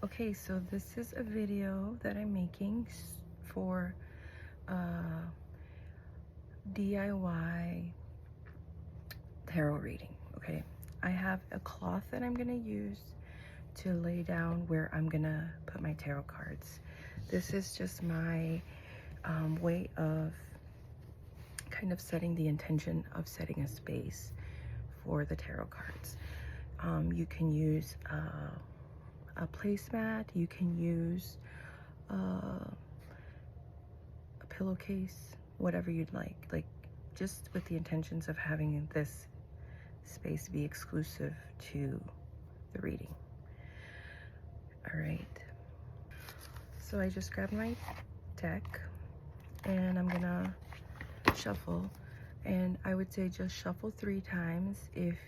Okay, so this is a video that I'm making for DIY tarot reading. Okay, I have a cloth that I'm gonna use to lay down where I'm gonna put my tarot cards. This is just my way of kind of setting the intention of setting a space for the tarot cards. You can use a placemat, you can use a pillowcase, whatever you'd like just with the intentions of having this space be exclusive to the reading. All right, so I just grabbed my deck and I'm gonna shuffle, and I would say just shuffle 3 times. If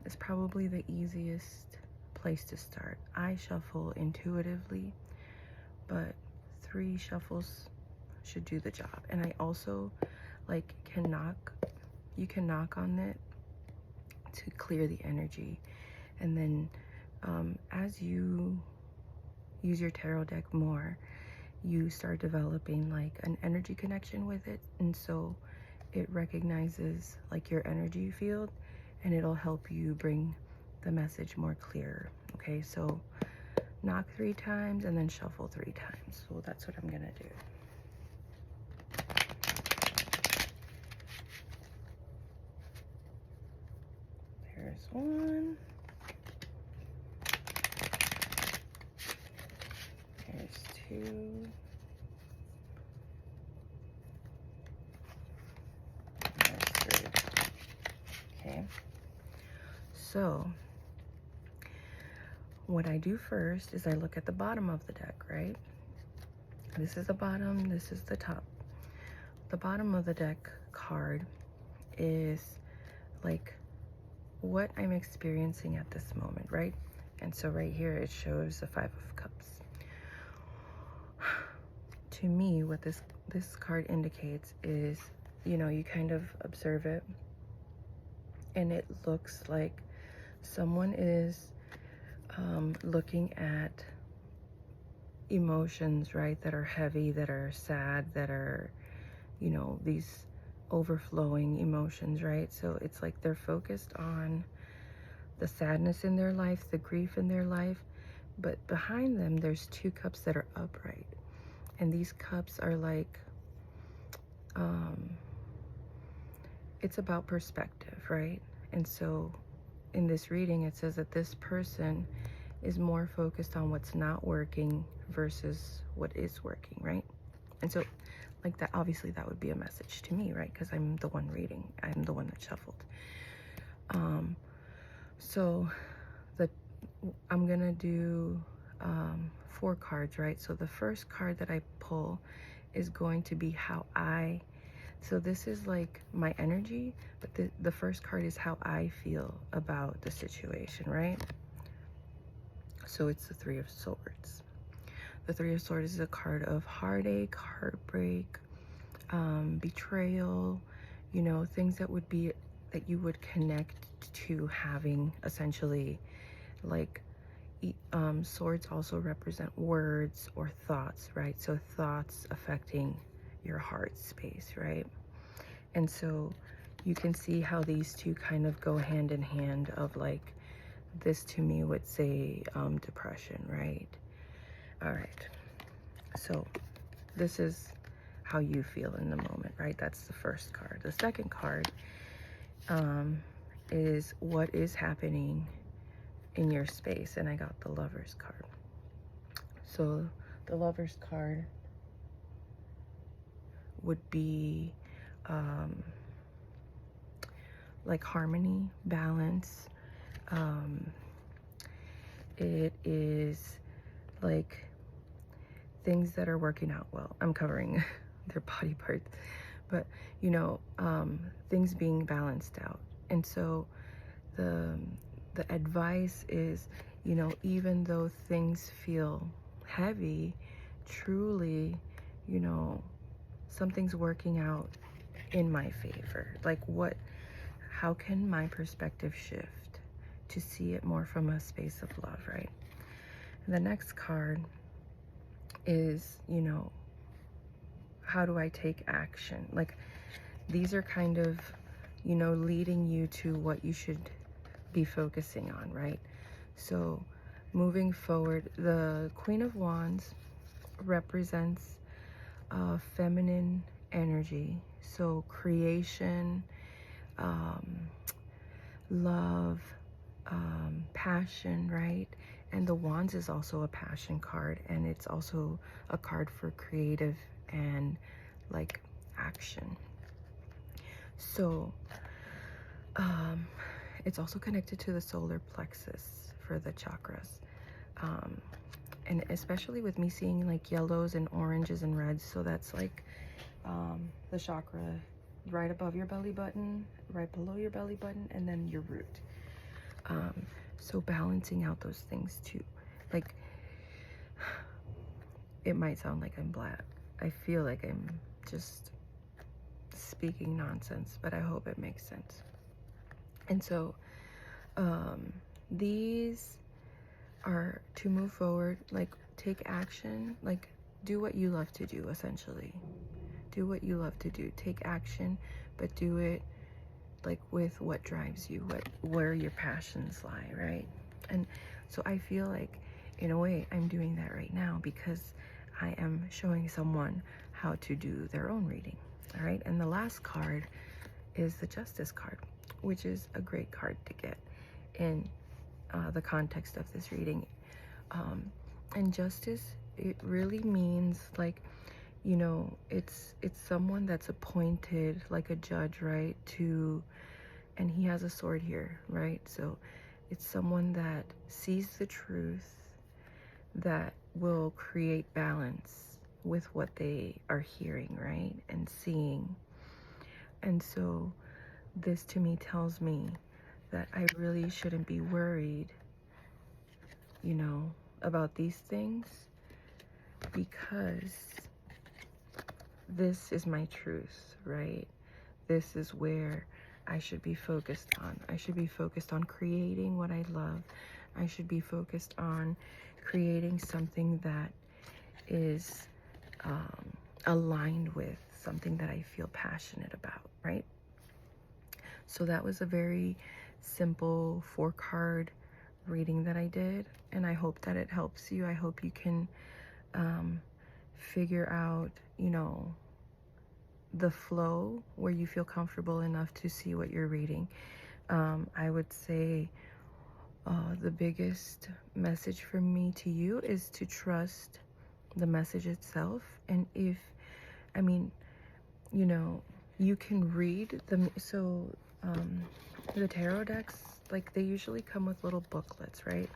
it's probably the easiest place to start. I shuffle intuitively, but 3 shuffles should do the job. And I also you can knock on it to clear the energy. And then as you use your tarot deck more, you start developing like an energy connection with it, and so it recognizes like your energy field, and it'll help you bring the message more clear. Okay, so knock 3 times and then shuffle 3 times. So that's what I'm gonna do. There's 1. There's 2. There's 3. Okay. So what I do first is I look at the bottom of the deck, right? This is the bottom, this is the top. The bottom of the deck card is like what I'm experiencing at this moment, right? And so right here it shows the 5 of Cups. To me, what this card indicates is, you know, you kind of observe it, and it looks like someone is looking at emotions, right, that are heavy, that are sad, that are, you know, these overflowing emotions, right? So it's like they're focused on the sadness in their life, the grief in their life, but behind them there's 2 cups that are upright, and these cups are like it's about perspective, right? And so in this reading it says that this person is more focused on what's not working versus what is working, right? And so like that, obviously that would be a message to me, right? Because I'm the one reading, I'm the one that shuffled. So I'm gonna do 4 cards, right? So the first card that I pull is going to be so this is like my energy, but the first card is how I feel about the situation, right? So it's the 3 of Swords. The 3 of Swords is a card of heartache, heartbreak, betrayal, you know, things that you would connect to having, essentially. Like swords also represent words or thoughts, right? So thoughts affecting your heart space, right? And so you can see how these 2 kind of go hand in hand, of like, this to me would say depression, right? All right, so this is how you feel in the moment, right? That's the first card. The second card is what is happening in your space, and I got the Lover's card. So the Lover's card would be like harmony, balance. It is like things that are working out well. I'm covering their body parts, but you know, things being balanced out. And so the advice is, you know, even though things feel heavy, truly, you know, something's working out in my favor. Like how can my perspective shift to see it more from a space of love, right? And the next card is, you know, how do I take action? Like, these are kind of, you know, leading you to what you should be focusing on, right? So moving forward, the Queen of Wands represents feminine energy. So creation, love, passion, right? And the Wands is also a passion card, and it's also a card for creative and like action. So it's also connected to the solar plexus for the chakras. And especially with me seeing like yellows and oranges and reds, so that's like the chakra right above your belly button, right below your belly button, and then your root. So balancing out those things too. Like, it might sound like I'm blah. I feel like I'm just speaking nonsense, but I hope it makes sense. And so these are to move forward, like take action, like do what you love to do, essentially. Do what you love to do. Take action, but do it like with what drives you, where your passions lie, right? And so I feel like in a way I'm doing that right now, because I am showing someone how to do their own reading. All right, and the last card is the Justice card, which is a great card to get in the context of this reading. And justice, it really means like, you know, it's someone that's appointed like a judge, right? And he has a sword here, right? So it's someone that sees the truth, that will create balance with what they are hearing, right? And seeing. And so this to me tells me that I really shouldn't be worried, you know, about these things, because this is my truth, right? This is where I should be focused on. I should be focused on creating what I love. I should be focused on creating something that is aligned with something that I feel passionate about, right? So that was a very simple 4-card reading that I did, and I hope that it helps you. I hope you can figure out, you know, the flow where you feel comfortable enough to see what you're reading. I would say the biggest message from me to you is to trust the message itself. And if, I mean, you know, you can read the tarot decks, like they usually come with little booklets, right?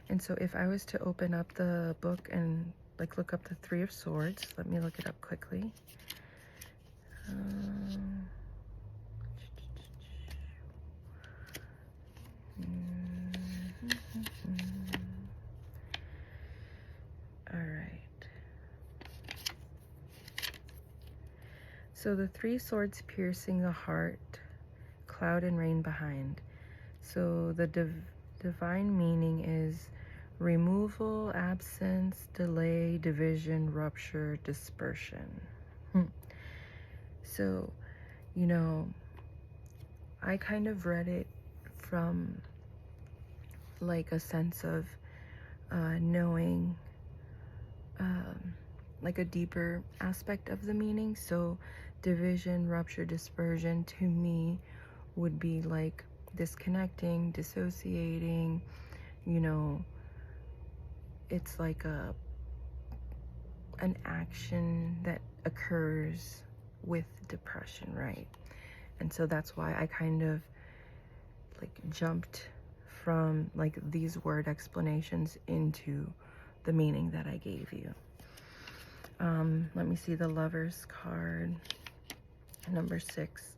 And so if I was to open up the book and like look up the 3 of Swords, let me look it up quickly. All right. So the 3 swords piercing the heart, cloud and rain behind. So the divine meaning is removal, absence, delay, division, rupture, dispersion. So, you know, I kind of read it from like a sense of knowing like a deeper aspect of the meaning. So division, rupture, dispersion to me would be like disconnecting, dissociating, you know, it's like an action that occurs with depression, right? And so that's why I kind of like jumped from like these word explanations into the meaning that I gave you. Let me see the Lovers card. Number 6,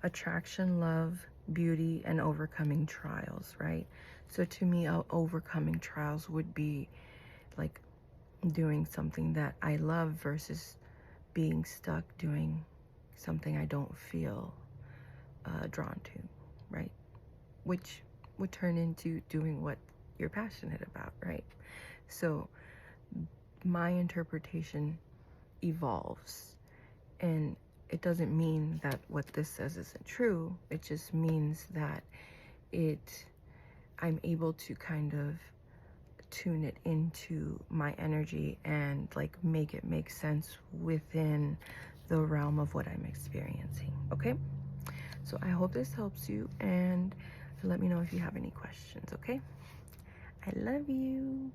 attraction, love, beauty, and overcoming trials, right? So to me, overcoming trials would be like doing something that I love versus being stuck doing something I don't feel drawn to, right? Which would turn into doing what you're passionate about, right? So my interpretation evolves, and it doesn't mean that what this says isn't true. It just means that I'm able to kind of tune it into my energy and like make it make sense within the realm of what I'm experiencing. Okay, so I hope this helps you, and let me know if you have any questions. Okay, I love you.